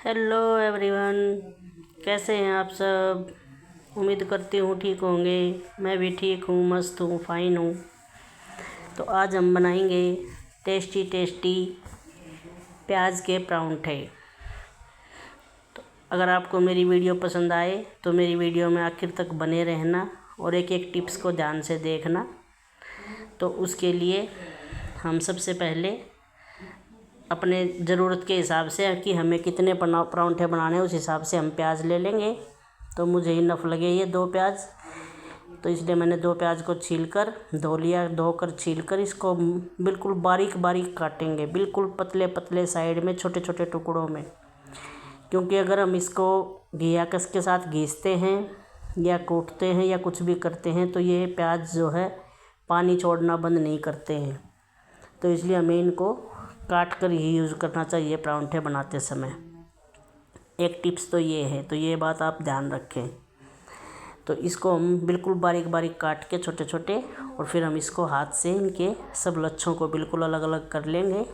Hello everyone, कैसे हैं आप सब। उम्मीद करती हूँ ठीक होंगे। मैं भी ठीक हूँ, मस्त हूँ, फाइन हूँ। तो आज हम बनाएंगे टेस्टी टेस्टी प्याज के परांठे। तो अगर आपको मेरी वीडियो पसंद आए तो मेरी वीडियो में आखिर तक बने रहना और एक एक टिप्स को ध्यान से देखना। तो उसके लिए हम सबसे पहले अपने ज़रूरत के हिसाब से कि हमें कितने परांठे बनाने हैं उस हिसाब से हम प्याज ले लेंगे। तो मुझे इनफ लगे ये 2 प्याज, तो इसलिए मैंने 2 प्याज को छीलकर धो लिया। धोकर छीलकर इसको बिल्कुल बारीक बारीक काटेंगे, बिल्कुल पतले पतले साइड में छोटे छोटे टुकड़ों में। क्योंकि अगर हम इसको घिया कस के साथ घिसते हैं या कूटते हैं या कुछ भी करते हैं तो ये प्याज जो है पानी छोड़ना बंद नहीं करते हैं। तो इसलिए हमें इनको काट कर ही यूज़ करना चाहिए परांठे बनाते समय। एक टिप्स तो ये है, तो ये बात आप ध्यान रखें। तो इसको हम बिल्कुल बारीक बारीक काट के छोटे छोटे, और फिर हम इसको हाथ से इनके सब लच्छों को बिल्कुल अलग अलग कर लेंगे।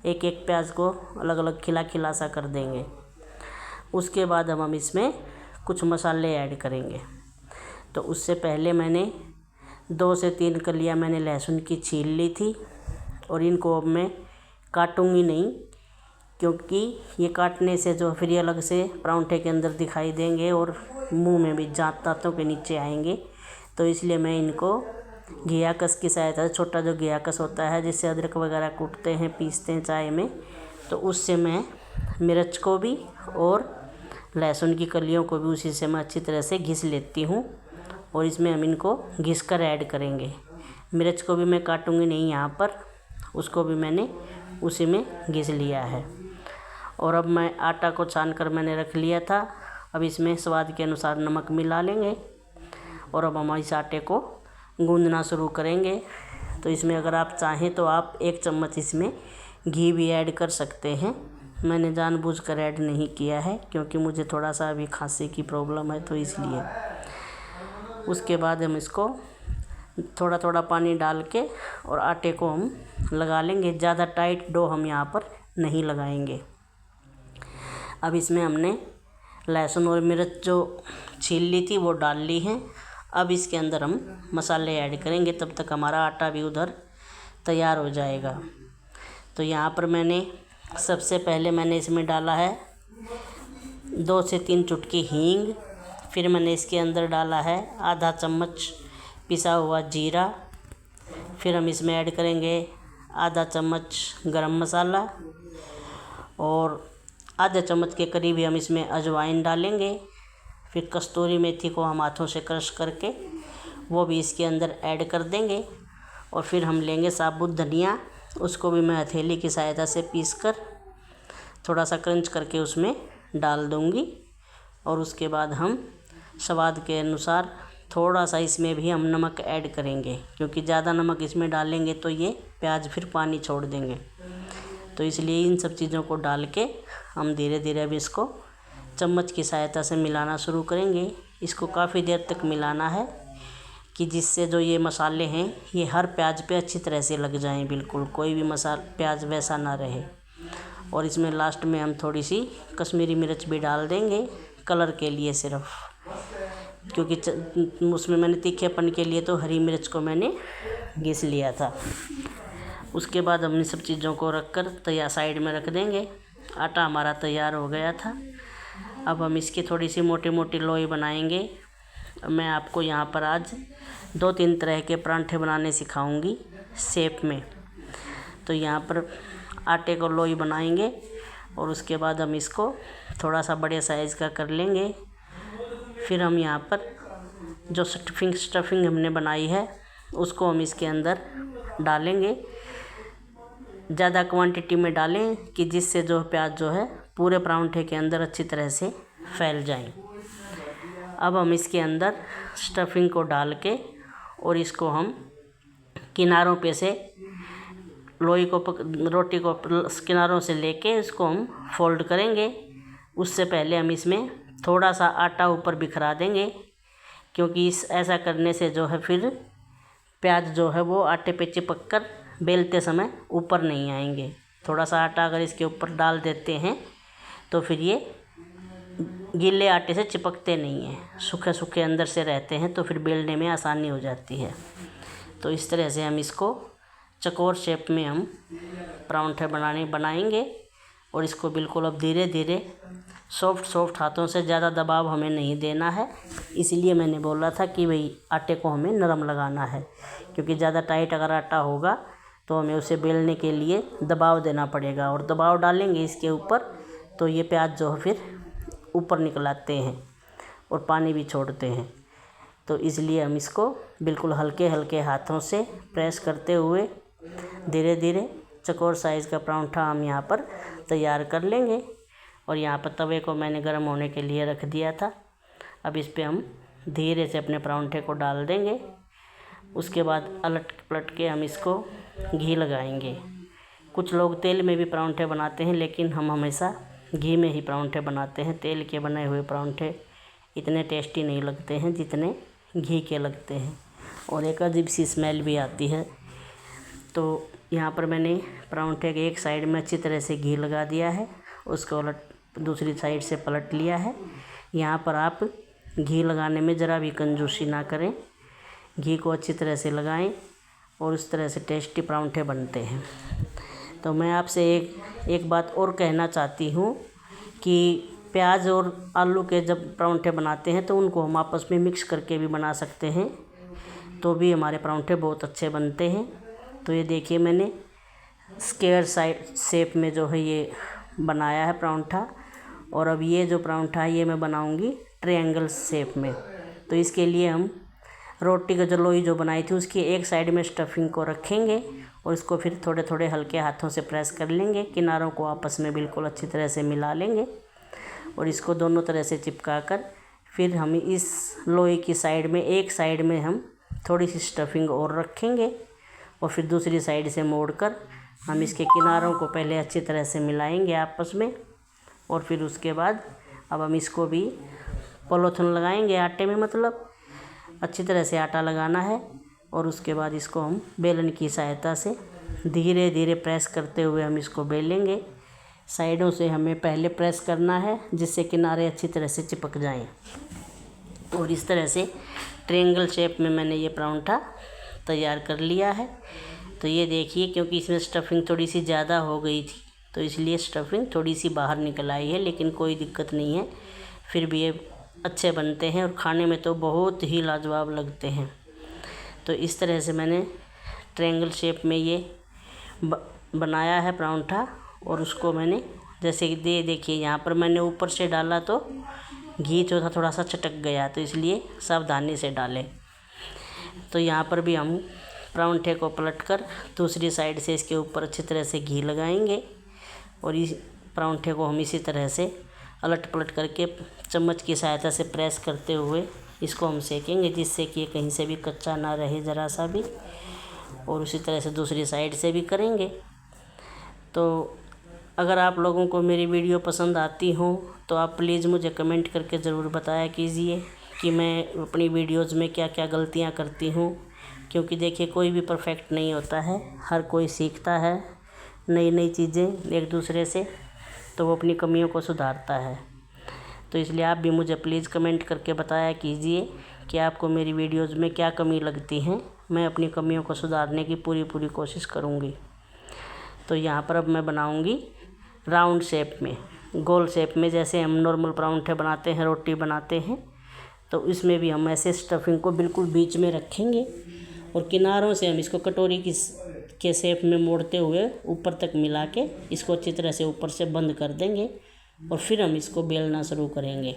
एक एक प्याज को अलग अलग खिला खिला सा कर देंगे। उसके बाद हम इसमें कुछ मसाले ऐड करेंगे। तो उससे पहले मैंने 2 से 3 कलियां मैंने लहसुन की छील ली थी, और इनको अब मैं काटूंगी नहीं, क्योंकि ये काटने से जो फिर ये अलग से परांठे के अंदर दिखाई देंगे और मुंह में भी दांतों के नीचे आएंगे। तो इसलिए मैं इनको घिया कस की सहायता से, छोटा जो घिया कस होता है जिससे अदरक वगैरह कूटते हैं पीसते हैं चाय में, तो उससे मैं मिर्च को भी और लहसुन की कलियों को भी उसी से मैं अच्छी तरह से घिस लेती हूँ। और इसमें हम इनको घिस कर ऐड करेंगे। मिर्च को भी मैं काटूंगी नहीं यहाँ पर, उसको भी मैंने उसी में घिस लिया है। और अब मैं आटा को छान कर मैंने रख लिया था। अब इसमें स्वाद के अनुसार नमक मिला लेंगे, और अब हम इस आटे को गूंदना शुरू करेंगे। तो इसमें अगर आप चाहें तो आप 1 चम्मच इसमें घी भी ऐड कर सकते हैं। मैंने जानबूझकर ऐड नहीं किया है क्योंकि मुझे थोड़ा सा अभी खांसी की प्रॉब्लम है, तो इसलिए। उसके बाद हम इसको थोड़ा थोड़ा पानी डाल के और आटे को हम लगा लेंगे। ज़्यादा टाइट डो हम यहाँ पर नहीं लगाएंगे। अब इसमें हमने लहसुन और मिर्च जो छील ली थी वो डाल ली हैं। अब इसके अंदर हम मसाले ऐड करेंगे, तब तक हमारा आटा भी उधर तैयार हो जाएगा। तो यहाँ पर मैंने सबसे पहले मैंने इसमें डाला है 2 से 3 चुटकी हींग। फिर मैंने इसके अंदर डाला है आधा चम्मच पिसा हुआ जीरा। फिर हम इसमें ऐड करेंगे आधा चम्मच गरम मसाला, और आधा चम्मच के करीब ही हम इसमें अजवाइन डालेंगे। फिर कस्तूरी मेथी को हम हाथों से क्रश करके वो भी इसके अंदर ऐड कर देंगे। और फिर हम लेंगे साबुत धनिया, उसको भी मैं हथेली की सहायता से पीस कर थोड़ा सा क्रंच करके उसमें डाल दूँगी। और उसके बाद हम स्वाद के अनुसार थोड़ा सा इसमें भी हम नमक ऐड करेंगे, क्योंकि ज़्यादा नमक इसमें डालेंगे तो ये प्याज फिर पानी छोड़ देंगे। तो इसलिए इन सब चीज़ों को डाल के हम धीरे धीरे अब इसको चम्मच की सहायता से मिलाना शुरू करेंगे। इसको काफ़ी देर तक मिलाना है कि जिससे जो ये मसाले हैं ये हर प्याज पे अच्छी तरह से लग जाएं, बिल्कुल कोई भी प्याज वैसा ना रहे। और इसमें लास्ट में हम थोड़ी सी कश्मीरी मिर्च भी डाल देंगे कलर के लिए सिर्फ, क्योंकि उसमें मैंने तीखेपन के लिए तो हरी मिर्च को मैंने घिस लिया था। उसके बाद हम इन सब चीज़ों को रख कर तैयार साइड में रख देंगे। आटा हमारा तैयार हो गया था। अब हम इसकी थोड़ी सी मोटी मोटी लोई बनाएंगे। मैं आपको यहाँ पर आज 2-3 तरह के परांठे बनाने सिखाऊंगी शेप में। तो यहाँ पर आटे को लोई बनाएंगे, और उसके बाद हम इसको थोड़ा सा बड़े साइज़ का कर लेंगे। फिर हम यहाँ पर जो स्टफिंग हमने बनाई है उसको हम इसके अंदर डालेंगे। ज़्यादा क्वांटिटी में डालें कि जिससे जो प्याज जो है पूरे परांठे के अंदर अच्छी तरह से फैल जाएं। अब हम इसके अंदर स्टफिंग को डाल के और इसको हम किनारों पे से लोई को रोटी को किनारों से लेके इसको हम फोल्ड करेंगे। उससे पहले हम इसमें थोड़ा सा आटा ऊपर बिखरा देंगे, क्योंकि ऐसा करने से जो है फिर प्याज जो है वो आटे पे चिपक कर बेलते समय ऊपर नहीं आएंगे। थोड़ा सा आटा अगर इसके ऊपर डाल देते हैं तो फिर ये गीले आटे से चिपकते नहीं हैं, सूखे सूखे अंदर से रहते हैं, तो फिर बेलने में आसानी हो जाती है। तो इस तरह से हम इसको चकोर शेप में हम परांठे बनाएंगे। और इसको बिल्कुल अब धीरे धीरे सॉफ्ट हाथों से, ज़्यादा दबाव हमें नहीं देना है। इसलिए मैंने बोला था कि भाई आटे को हमें नरम लगाना है, क्योंकि ज़्यादा टाइट अगर आटा होगा तो हमें उसे बेलने के लिए दबाव देना पड़ेगा, और दबाव डालेंगे इसके ऊपर तो ये प्याज जो है फिर ऊपर निकल आते हैं और पानी भी छोड़ते हैं। तो इसलिए हम इसको बिल्कुल हल्के हल्के हाथों से प्रेस करते हुए धीरे धीरे चकोर साइज़ का परांठा हम यहाँ पर तैयार कर लेंगे। और यहाँ पर तवे को मैंने गर्म होने के लिए रख दिया था। अब इस पे हम धीरे से अपने परांठे को डाल देंगे। उसके बाद अलट पलट के हम इसको घी लगाएंगे। कुछ लोग तेल में भी परांठे बनाते हैं, लेकिन हम हमेशा घी में ही परांठे बनाते हैं। तेल के बने हुए परांठे इतने टेस्टी नहीं लगते हैं जितने घी के लगते हैं, और एक अजीब सी स्मेल भी आती है। तो यहाँ पर मैंने परांठे के एक साइड में अच्छी तरह से घी लगा दिया है, उसको दूसरी साइड से पलट लिया है। यहाँ पर आप घी लगाने में ज़रा भी कंजूसी ना करें, घी को अच्छी तरह से लगाएं और उस तरह से टेस्टी परांठे बनते हैं। तो मैं आपसे एक बात और कहना चाहती हूँ कि प्याज और आलू के जब परांठे बनाते हैं तो उनको हम आपस में मिक्स करके भी बना सकते हैं, तो भी हमारे परांठे बहुत अच्छे बनते हैं। तो ये देखिए मैंने स्क्वायर साइड शेप में जो है ये बनाया है परांठा, और अब ये जो परांठा है ये मैं बनाऊंगी ट्रायंगल शेप में। तो इसके लिए हम रोटी का जो लोई जो बनाई थी उसकी एक साइड में स्टफिंग को रखेंगे और इसको फिर थोड़े थोड़े हल्के हाथों से प्रेस कर लेंगे, किनारों को आपस में बिल्कुल अच्छी तरह से मिला लेंगे और इसको दोनों तरह से चिपका कर फिर हम इस लोई की साइड में, एक साइड में हम थोड़ी सी स्टफिंग और रखेंगे और फिर दूसरी साइड से मोड़कर हम इसके किनारों को पहले अच्छी तरह से मिलाएंगे आपस में। और फिर उसके बाद अब हम इसको भी पॉलीथिन लगाएंगे आटे में, मतलब अच्छी तरह से आटा लगाना है। और उसके बाद इसको हम बेलन की सहायता से धीरे धीरे प्रेस करते हुए हम इसको बेलेंगे। साइडों से हमें पहले प्रेस करना है जिससे किनारे अच्छी तरह से चिपक जाएं। और इस तरह से ट्रायंगल शेप में मैंने ये परांठा तैयार कर लिया है। तो ये देखिए, क्योंकि इसमें स्टफिंग थोड़ी सी ज़्यादा हो गई थी तो इसलिए स्टफिंग थोड़ी सी बाहर निकल आई है, लेकिन कोई दिक्कत नहीं है, फिर भी ये अच्छे बनते हैं और खाने में तो बहुत ही लाजवाब लगते हैं। तो इस तरह से मैंने ट्रायंगल शेप में ये बनाया है परांठा, और उसको मैंने जैसे कि देखिए यहाँ पर मैंने ऊपर से डाला तो घी जो था थोड़ा सा चटक गया, तो इसलिए सावधानी से डालें। तो यहाँ पर भी हम परांठे को पलटकर दूसरी साइड से इसके ऊपर अच्छी तरह से घी लगाएंगे और इस परांठे को हम इसी तरह से अलट पलट करके चम्मच की सहायता से प्रेस करते हुए इसको हम सेकेंगे, जिससे कि ये कहीं से भी कच्चा ना रहे ज़रा सा भी। और उसी तरह से दूसरी साइड से भी करेंगे। तो अगर आप लोगों को मेरी वीडियो पसंद आती हो तो आप प्लीज़ मुझे कमेंट करके ज़रूर बताया कीजिए कि मैं अपनी वीडियोज़ में क्या क्या गलतियाँ करती हूँ, क्योंकि देखिए कोई भी परफेक्ट नहीं होता है, हर कोई सीखता है नई नई चीज़ें एक दूसरे से, तो वो अपनी कमियों को सुधारता है। तो इसलिए आप भी मुझे प्लीज़ कमेंट करके बताया कीजिए कि आपको मेरी वीडियोज़ में क्या कमी लगती हैं, मैं अपनी कमियों को सुधारने की पूरी कोशिश करूँगी। तो यहाँ पर अब मैं बनाऊँगी राउंड शेप में, गोल शेप में, जैसे हम नॉर्मल परांठे बनाते हैं, रोटी बनाते हैं, तो इसमें भी हम ऐसे स्टफिंग को बिल्कुल बीच में रखेंगे और किनारों से हम इसको कटोरी के शेप में मोड़ते हुए ऊपर तक मिला के इसको अच्छी तरह से ऊपर से बंद कर देंगे और फिर हम इसको बेलना शुरू करेंगे।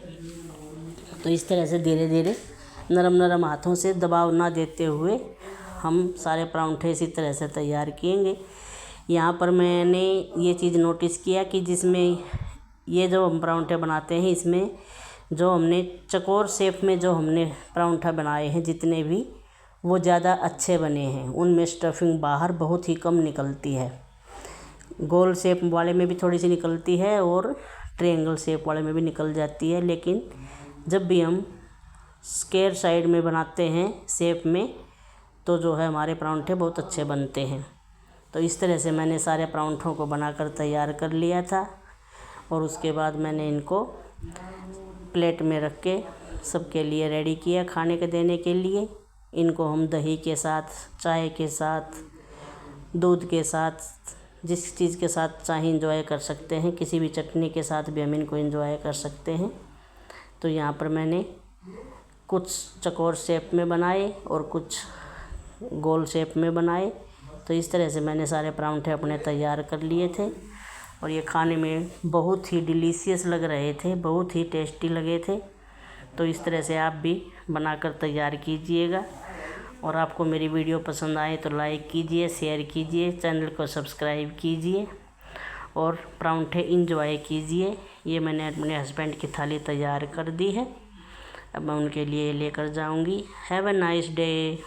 तो इस तरह से धीरे धीरे नरम हाथों से दबाव ना देते हुए हम सारे परांठे इसी तरह से तैयार किएंगे। यहाँ पर मैंने ये चीज़ नोटिस किया कि जिसमें ये जो हम परांठे बनाते हैं इसमें जो हमने चकोर शेप में जो हमने परांठा बनाए हैं जितने भी, वो ज़्यादा अच्छे बने हैं, उनमें स्टफिंग बाहर बहुत ही कम निकलती है। गोल शेप वाले में भी थोड़ी सी निकलती है और ट्रायंगल शेप वाले में भी निकल जाती है, लेकिन जब भी हम स्क्वायर साइड में बनाते हैं शेप में तो जो है हमारे परांठे बहुत अच्छे बनते हैं। तो इस तरह से मैंने सारे परांठों को बनाकर तैयार कर लिया था और उसके बाद मैंने इनको प्लेट में रख के सबके लिए रेडी किया खाने के देने के लिए। इनको हम दही के साथ, चाय के साथ, दूध के साथ, जिस चीज़ के साथ चाहे इंजॉय कर सकते हैं। किसी भी चटनी के साथ भी हम इनको इंजॉय कर सकते हैं। तो यहाँ पर मैंने कुछ चौकोर शेप में बनाए और कुछ गोल शेप में बनाए। तो इस तरह से मैंने सारे परांठे अपने तैयार कर लिए थे और ये खाने में बहुत ही डिलीशियस लग रहे थे, बहुत ही टेस्टी लगे थे। तो इस तरह से आप भी बनाकर तैयार कीजिएगा। और आपको मेरी वीडियो पसंद आए तो लाइक कीजिए, शेयर कीजिए, चैनल को सब्सक्राइब कीजिए और परांठे इंजॉय कीजिए। ये मैंने अपने हस्बैंड की थाली तैयार कर दी है, अब मैं उनके लिए लेकर जाऊंगी। Have a nice day.